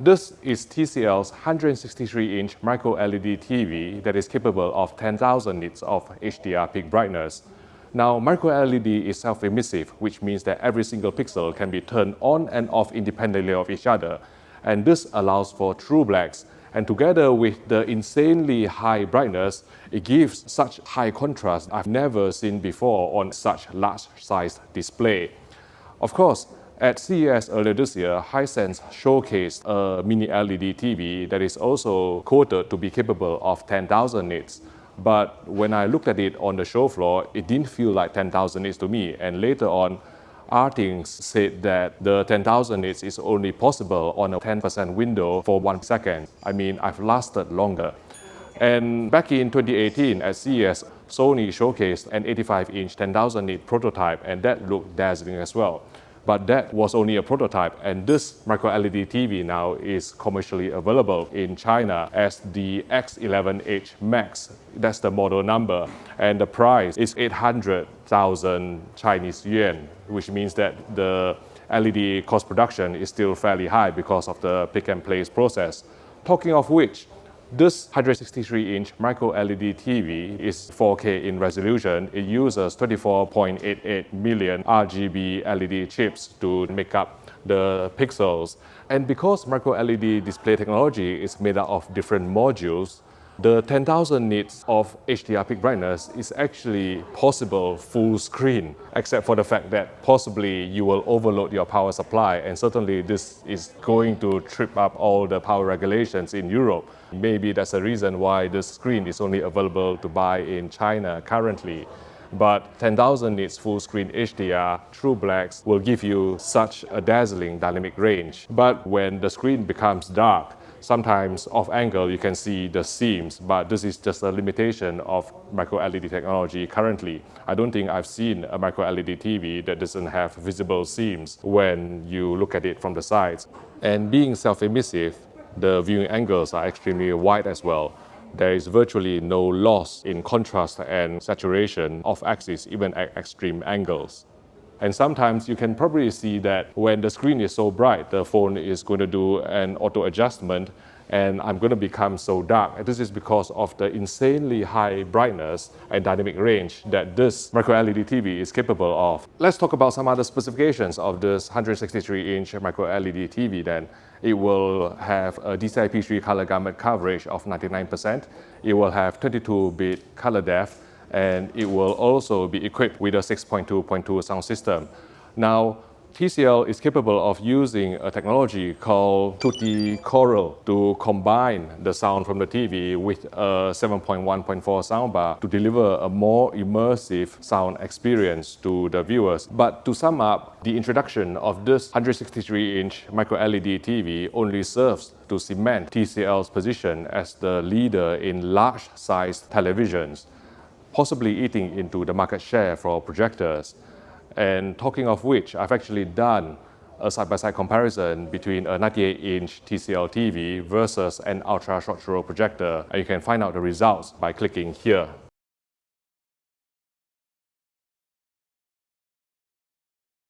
This is TCL's 163-inch micro-LED TV that is capable of 10,000 nits of HDR peak brightness. Now, micro-LED is self-emissive, which means that every single pixel can be turned on and off independently of each other. And this allows for true blacks. And together with the insanely high brightness, it gives such high contrast I've never seen before on such large-sized display. Of course, at CES earlier this year, Hisense showcased a mini LED TV that is also quoted to be capable of 10,000 nits. But when I looked at it on the show floor, it didn't feel like 10,000 nits to me. And later on, Artings said that the 10,000 nits is only possible on a 10% window for 1 second. I mean, I've lasted longer. And back in 2018 at CES, Sony showcased an 85-inch 10,000 nit prototype, and that looked dazzling as well. But that was only a prototype, and this micro-LED TV now is commercially available in China as the X11H Max. That's the model number, and the price is 800,000 Chinese yuan, which means that the LED cost production is still fairly high because of the pick-and-place process. Talking of which, this 163-inch micro-LED TV is 4K in resolution. It uses 24.88 million RGB LED chips to make up the pixels. And because micro-LED display technology is made up of different modules, the 10,000 nits of HDR peak brightness is actually possible full screen, except for the fact that possibly you will overload your power supply, and certainly this is going to trip up all the power regulations in Europe. Maybe that's the reason why this screen is only available to buy in China currently. But 10,000 nits full screen HDR true blacks will give you such a dazzling dynamic range. But when the screen becomes dark, sometimes off angle you can see the seams, but this is just a limitation of micro-LED technology currently. I don't think I've seen a micro-LED TV that doesn't have visible seams when you look at it from the sides. And being self-emissive, the viewing angles are extremely wide as well. There is virtually no loss in contrast and saturation of axis even at extreme angles. And sometimes you can probably see that when the screen is so bright, the phone is going to do an auto adjustment and I'm going to become so dark. And this is because of the insanely high brightness and dynamic range that this micro-LED TV is capable of. Let's talk about some other specifications of this 163-inch micro-LED TV then. It will have a DCI-P3 color gamut coverage of 99%. It will have 22-bit color depth, and it will also be equipped with a 6.2.2 sound system. Now, TCL is capable of using a technology called Tutti Choral to combine the sound from the TV with a 7.1.4 soundbar to deliver a more immersive sound experience to the viewers. But to sum up, the introduction of this 163-inch micro-LED TV only serves to cement TCL's position as the leader in large-sized televisions, possibly eating into the market share for projectors. And talking of which, I've actually done a side-by-side comparison between a 98-inch TCL TV versus an ultra short throw projector, and you can find out the results by clicking here.